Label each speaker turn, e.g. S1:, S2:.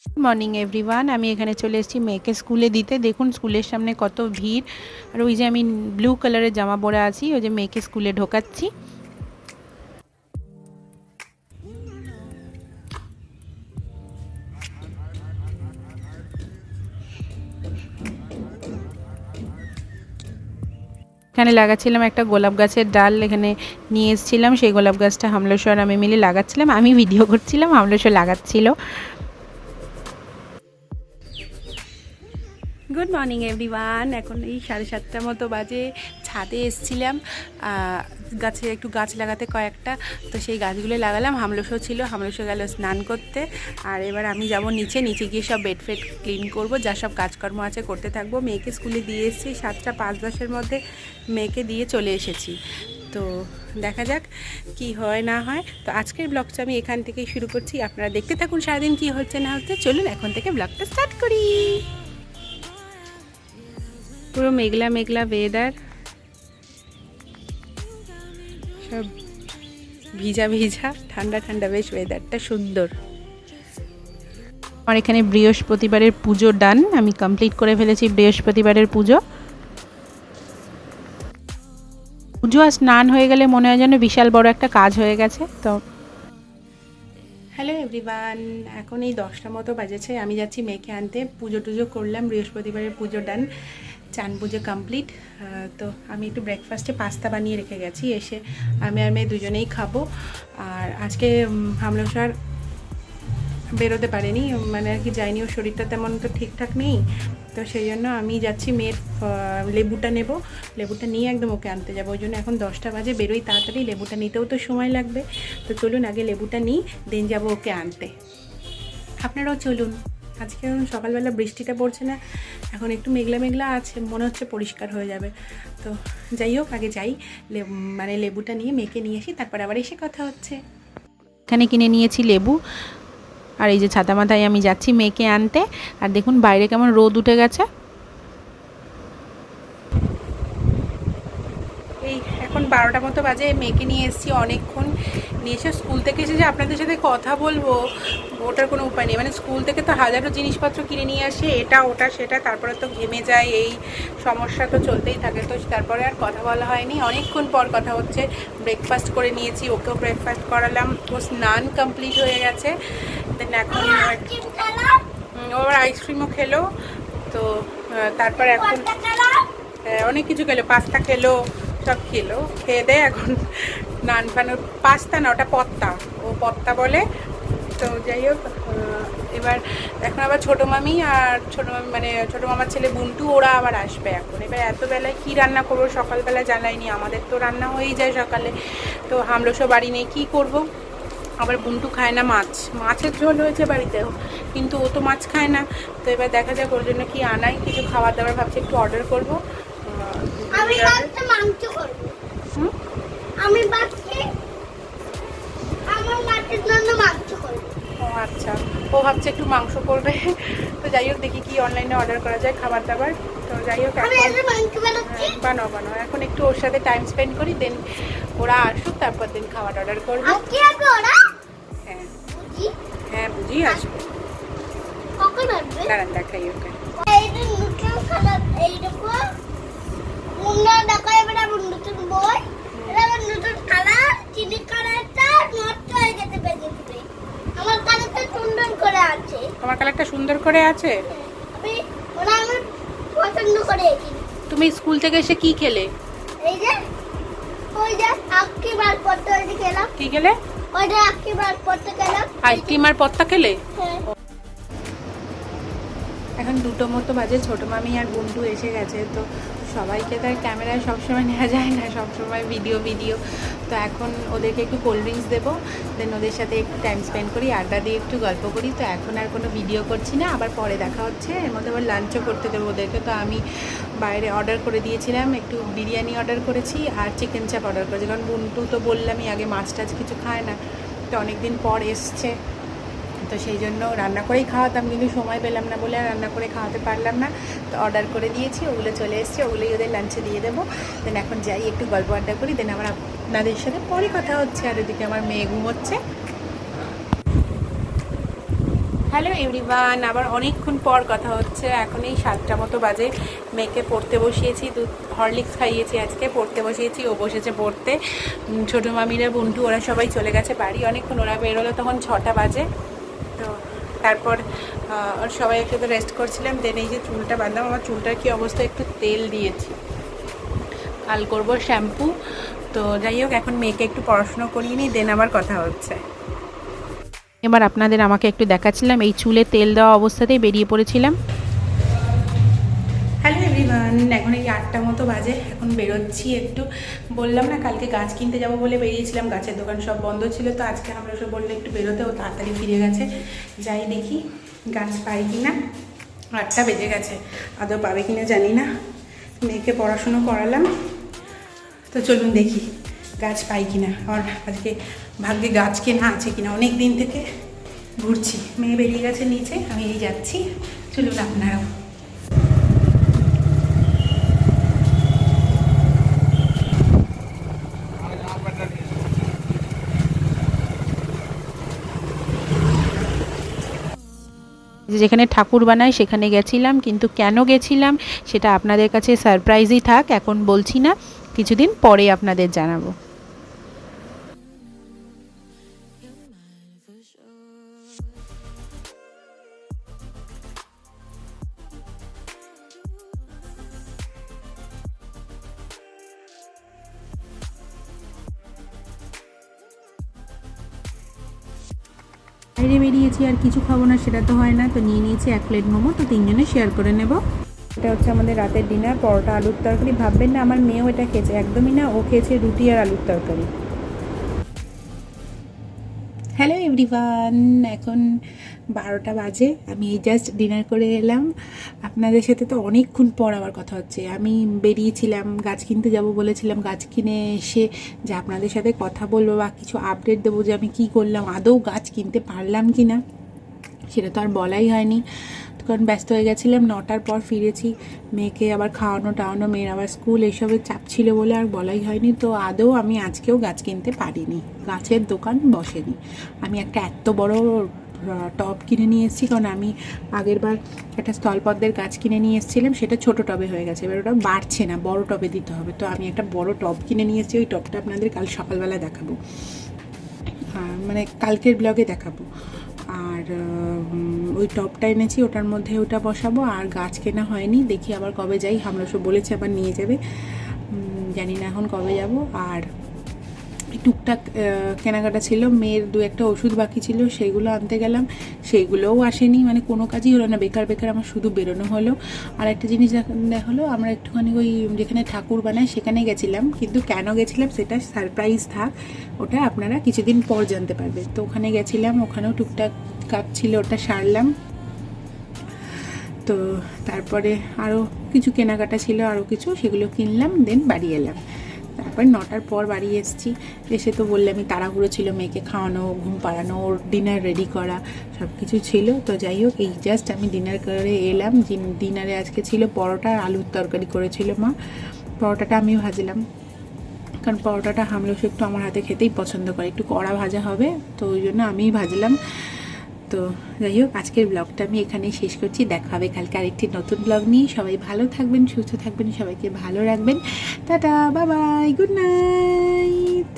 S1: Morning everyone, আমি এখানে চলে এসেছি মেয়েকে স্কুলে দিতে। দেখুন স্কুলের সামনে কত ভিড়। আর ওই যে আমি ব্লু কালারের জামা পরে আছি, ওই যে মেয়েকে স্কুলে ঢোকাচ্ছি। এখানে লাগাচ্ছিলাম একটা গোলাপ গাছের ডাল, এখানে নিয়ে এসেছিলাম। সেই গোলাপ গাছটা হামলেশ্বর আমি মিলে লাগাচ্ছিলাম, আমি ভিডিও করছিলাম, হামলেশ্বর লাগাচ্ছিল। গুড মর্নিং এভরিওয়ান, এখন এই 7:30টার মতো বাজে। ছাদে এসেছিলাম গাছে, একটু গাছ লাগাতে কয়েকটা, তো সেই গাছগুলো লাগালাম। হামলসও ছিল, হামলসও গেল স্নান করতে। আর এবার আমি যাব নিচে গিয়ে সব বেড ফেড ক্লিন করব, যা সব কাজকর্ম আছে করতে থাকবো। মেয়েকে স্কুলে দিয়ে এসেছি 7:05 মধ্যে, মেয়েকে দিয়ে চলে এসেছি। তো দেখা যাক কি হয় না হয়। তো আজকের ব্লগটা আমি এখান থেকেই শুরু করছি, আপনারা দেখতে থাকুন সারাদিন কি হচ্ছে না হচ্ছে। চলুন এখন থেকে ব্লগটা স্টার্ট করি। পুরো মেঘলা মেঘলা ওয়েদার, সব ভিজা ভিজা, ঠান্ডা ঠান্ডা, বেশ ওয়েদারটা সুন্দর। আমার এখানে বৃহস্পতিবারের পুজো ডান, আমি কমপ্লিট করে ফেলেছি বৃহস্পতিবারের পুজো। পুজো আর স্নান হয়ে গেলে মনে হয় যেন বিশাল বড় একটা কাজ হয়ে গেছে। তো হ্যালো এভরিওয়ান, এখন এই 10টা মতো বাজেছে, আমি যাচ্ছি মেয়েকে আনতে। পুজো টুজো করলাম, বৃহস্পতিবারের পুজো ডান, চান পুজো কমপ্লিট। তো আমি একটু ব্রেকফাস্টে পাস্তা বানিয়ে রেখে গেছি, এসে আমি আর মেয়ে দুজনেই খাবো। আর আজকে হামলসার বেরোতে পারেনি, মানে আর কি যায়নি, ওর শরীরটা তেমন তো ঠিকঠাক নেই। তো সেই জন্য আমি যাচ্ছি, মেয়ের লেবুটা নেব, লেবুটা নিয়ে একদম ওকে আনতে যাবো। ওই জন্য এখন 10টা বাজে, বেরোই তাড়াতাড়ি, লেবুটা নিতেও তো সময় লাগবে। তো চলুন আগে লেবুটা নিই, দেন যাবো ওকে আনতে। আপনারাও চলুন। আজকে সকালবেলা বৃষ্টিটা পড়ছে না, এখন একটু মেঘলা মেঘলা আছে, মনে হচ্ছে পরিষ্কার হয়ে যাবে। তো যাই হোক, আগে যাই, মানে লেবুটা নিয়ে মেয়েকে নিয়ে আসি, তারপর আবার এসে কথা হচ্ছে। এখানে কিনে নিয়েছি লেবু, আর এই যে ছাতা মাথায় আমি যাচ্ছি মেয়েকে আনতে। আর দেখুন বাইরে কেমন রোদ উঠে গেছে। এই এখন 12টা মতো বাজে, মেয়েকে নিয়ে এসেছি অনেকক্ষণ। নিয়ে এসে স্কুল থেকে এসে যে আপনাদের সাথে কথা বলবো, ওটার কোনো উপায় নেই। মানে স্কুল থেকে তো হাজারো জিনিসপত্র কিনে নিয়ে আসে, এটা ওটা সেটা, তারপরে তো ঘেমে যায়, এই সমস্যা তো চলতেই থাকে। তো তারপরে আর কথা বলা হয়নি, অনেকক্ষণ পর কথা হচ্ছে। ব্রেকফাস্ট করে নিয়েছি, ওকেও ব্রেকফাস্ট করালাম, ও স্নান কমপ্লিট হয়ে গেছে। দেন এখন ও আবার আইসক্রিমও খেলো। তো তারপর এখন অনেক কিছু খেলো, পাস্তা খেলো, সব খেলো, খেয়ে দেয় এখন নান ফানো। পাস্তা না, ওটা পত্তা, ও পত্তা বলে। তো যাই হোক, এবার এখন আবার ছোটো মামি আর ছোটো মামি মানে ছোটো মামার ছেলে বুন্টু, ওরা আবার আসবে এখন। এবার এত বেলায় কী রান্না করবো, সকালবেলা জানাইনি, আমাদের তো রান্না হয়েই যায় সকালে। তো হামলসও বাড়ি নেই, কী করবো। আবার বুন্টু খায় না মাছ, মাছের ঝোল হয়েছে বাড়িতেও, কিন্তু ও তো মাছ খায় না। তো এবার দেখা যাক ওর জন্য কি আনাই, কিছু খাবার দাবার ভাবছি একটু অর্ডার করবো।
S2: আমি মাংস করব। আমি ভাবছি আমার মাছের জন্য মাংস করব।
S1: ও আচ্ছা, ও ভাবছে একটু মাংস করবে। তো যাই হোক, দেখি কি অনলাইনে অর্ডার করা যায় খাবার দাবার। তো যাই হোক, বানাও বানাও, এখন একটু ওর সাথে টাইম স্পেন্ড করি, দেন ওরা আসুক, তারপর দিন খাবার অর্ডার করবো। হ্যাঁ হ্যাঁ, বুঝি আসবে। দাঁড়ান দেখাই ওকে। তোমার কালারটা সুন্দর করে আছে। তুমি স্কুল থেকে এসে কি খেলে?
S2: এই যে ওই যে আজকে বার করতে ওই খেলাম।
S1: কি খেলে?
S2: ওই যে আজকে বার করতে খেলাম,
S1: আইসক্রিম আর পত্তা খেলে।
S2: হ্যাঁ।
S1: এখন 2টো মতো বাজে, ছোটো মামি আর বুন্টু এসে গেছে। তো সবাইকে তো আর ক্যামেরায় সবসময় নেওয়া যায় না, সবসময় ভিডিও। তো এখন ওদেরকে একটু কোল্ড ড্রিঙ্কস দেবো, দেন ওদের সাথে একটু টাইম স্পেন্ড করি, আড্ডা দিয়ে একটু গল্প করি। তো এখন আর কোনো ভিডিও করছি না, আবার পরে দেখা হচ্ছে। এর মধ্যে আবার লাঞ্চও করতে দেবো ওদেরকে। তো আমি বাইরে অর্ডার করে দিয়েছিলাম, একটু বিরিয়ানি অর্ডার করেছি আর চিকেন চাপ অর্ডার করেছি, কারণ বুন্টু তো বললামই আগে মাছ টাছ কিছু খায় না। তো অনেক দিন পর এসছে, তো সেই জন্য রান্না করেই খাওয়াতাম, কিন্তু সময় পেলাম না বলে আর রান্না করে খাওয়াতে পারলাম না। তো অর্ডার করে দিয়েছি, ওগুলো চলে এসছে, ওগুলোই ওদের লাঞ্চে দিয়ে দেবো। দেন এখন যাই একটু গল্প আড্ডা করি, দেন আবার আপনাদের সাথে পরে কথা হচ্ছে। আর এদিকে আমার মেয়ে ঘুমোচ্ছে। হ্যালো এভরিওয়ান, আবার অনেকক্ষণ পর কথা হচ্ছে। এখন এই 7টা মতো বাজে। মেয়েকে পড়তে বসিয়েছি, দুধ হরলিক্স খাইয়েছি, আজকে পড়তে বসিয়েছি, ও বসেছে পড়তে। ছোটো মামিরা, বন্ধু, ওরা সবাই চলে গেছে বাড়ি অনেকক্ষণ। ওরা বেরোলো তখন 6টা বাজে। তো তারপর ওর সবাই একটু তো রেস্ট করছিলাম। দেন এই যে চুলটা বাঁধলাম। আমার চুলটার কী অবস্থা, একটু তেল দিয়েছি, কাল করবো শ্যাম্পু। তো যাই হোক, এখন মেয়েকে একটু পড়াশুনো করিয়ে নিই, দেন আবার কথা হচ্ছে। এবার আপনাদের আমাকে একটু দেখাচ্ছিলাম, এই চুলে তেল দেওয়া অবস্থাতেই বেরিয়ে পড়েছিলাম। হ্যালো এভরিওয়ান, এখন এই 8টা মতো বাজে। এখন বেরোচ্ছি একটু। বললাম না কালকে গাছ কিনতে যাব বলে বেরিয়েছিলাম, গাছের দোকান সব বন্ধ ছিল। তো আজকে আমরা সব বললে একটু বেরোতে, ও তাড়াতাড়ি ফিরে গেছে। যাই দেখি গাছ পাই কি না। 8টা বেজে গেছে, আদৌ পাবে কি না জানি না। মেয়েকে পড়াশুনো করালাম, তো চলুন দেখি গাছ পাই কিনা। আর আজকে ভাগ্যে গাছ কেনা আছে কিনা, অনেক দিন থেকে ঘুরছি। মেয়ে বেরিয়ে গেছে নিচে, আমি এই যাচ্ছি। চলুন আপনারাও। যেখানে ঠাকুর বানায় সেখানে গেছিলাম, কিন্তু কেন গেছিলাম সেটা আপনাদের কাছে সারপ্রাইজই থাক, এখন বলছি না, কিছুদিন পরে আপনাদের জানাবো। বাইরে বেরিয়েছি, আর কিছু খাবো না সেটা তো হয় না। তো নিয়ে নিয়েছি 1 প্লেট মোমো, তো 3জনে শেয়ার করে নেব। এটা হচ্ছে আমাদের রাতের ডিনার, পরোটা আলুর তরকারি। ভাববেন না আমার মেয়েও এটা খেয়েছে, একদমই না, ও খেয়েছে রুটি আর আলুর তরকারি। হ্যালো এভরিওয়ান, এখন 12টা বাজে। আমি এই জাস্ট ডিনার করে এলাম। আপনাদের সাথে তো অনেকক্ষণ পর আবার কথা হচ্ছে। আমি বেরিয়েছিলাম, গাছ কিনতে যাব বলেছিলাম। গাছ কিনে এসে যে আপনাদের সাথে কথা বলবো বা কিছু আপডেট দেবো যে আমি কি করলাম, আদৌ গাছ কিনতে পারলাম কি না, সেটা তো আর বলাই হয়নি, কারণ ব্যস্ত হয়ে গেছিলাম। 9টার পর ফিরেছি, মেয়েকে আবার খাওয়ানো টাওয়ানো, মেয়ের আবার স্কুল, এইসবের চাপ ছিল বলে আর বলাই হয়নি। তো আদৌ আমি আজকেও গাছ কিনতে পারিনি, গাছের দোকান বসেনি। আমি একটা এত বড় টব কিনে নিয়ে এসেছি, কারণ আমি আগের বার একটা স্থলপদ্মের গাছ কিনে নিয়ে এসেছিলাম, সেটা ছোট টবে হয়ে গেছে, এবার ওটা বাড়ছে না, বড় টবে দিতে হবে। তো আমি একটা বড় টব কিনে নিয়ে এসেছি, ওই টবটা আপনাদের কাল সকালবেলা দেখাবো, মানে কালকের ব্লগে দেখাবো। আর ওই টবটা এনেছি, ওটার মধ্যে ওটা বসাবো। আর গাছ কেনা হয়নি, দেখি আবার কবে যাই। আমরা সব বলেছে আবার নিয়ে যাবে, জানি না এখন কবে যাব। আর টুকটাক কেনাকাটা ছিল, মেয়ের 2-1টা ওষুধ বাকি ছিল, সেইগুলো আনতে গেলাম, সেইগুলোও আসেনি। মানে কোনো কাজই হলো না, বেকার বেকার আমার শুধু বেরোনো হলো। আর একটা জিনিস দেখা হলো, আমরা একটুখানি ওই যেখানে ঠাকুর বানায় সেখানে গেছিলাম, কিন্তু কেন গেছিলাম সেটা সারপ্রাইজ থাক, ওটা আপনারা কিছুদিন পর জানতে পারবেন। তো ওখানে গেছিলাম, ওখানেও টুকটাক কাজ ছিল, ওটা সারলাম। তো তারপরে আরও কিছু কেনাকাটা ছিল, আরও কিছু, সেগুলো কিনলাম, দেন বাড়ি এলাম। তারপর 9টার পর বাড়ি এসেছি। এসে তো বললামই তাড়াহুড়ো ছিল, মেয়েকে খাওয়ানো, ঘুম পাড়ানো, ওর ডিনার রেডি করা, সব কিছু ছিল। তো যাই হোক, এই জাস্ট আমি ডিনার করে এলাম। ডিনারে আজকে ছিল পরোটা আর আলুর তরকারি করেছিল মা। পরোটাটা আমি ভাজলাম, কারণ পরোটাটা হামলস একটু আমার হাতে খেতেই পছন্দ করে, একটু কড়া ভাজা হবে, তো ওই জন্য আমিই ভাজলাম। তো যাই হোক, আজকের ব্লগটা আমি এখানেই শেষ করছি। দেখা হবে কালকে আরেকটি নতুন ব্লগ নিয়ে। সবাই ভালো থাকবেন, সুস্থ থাকবেন, সবাইকে ভালো রাখবেন। Tata, bye bye, good night.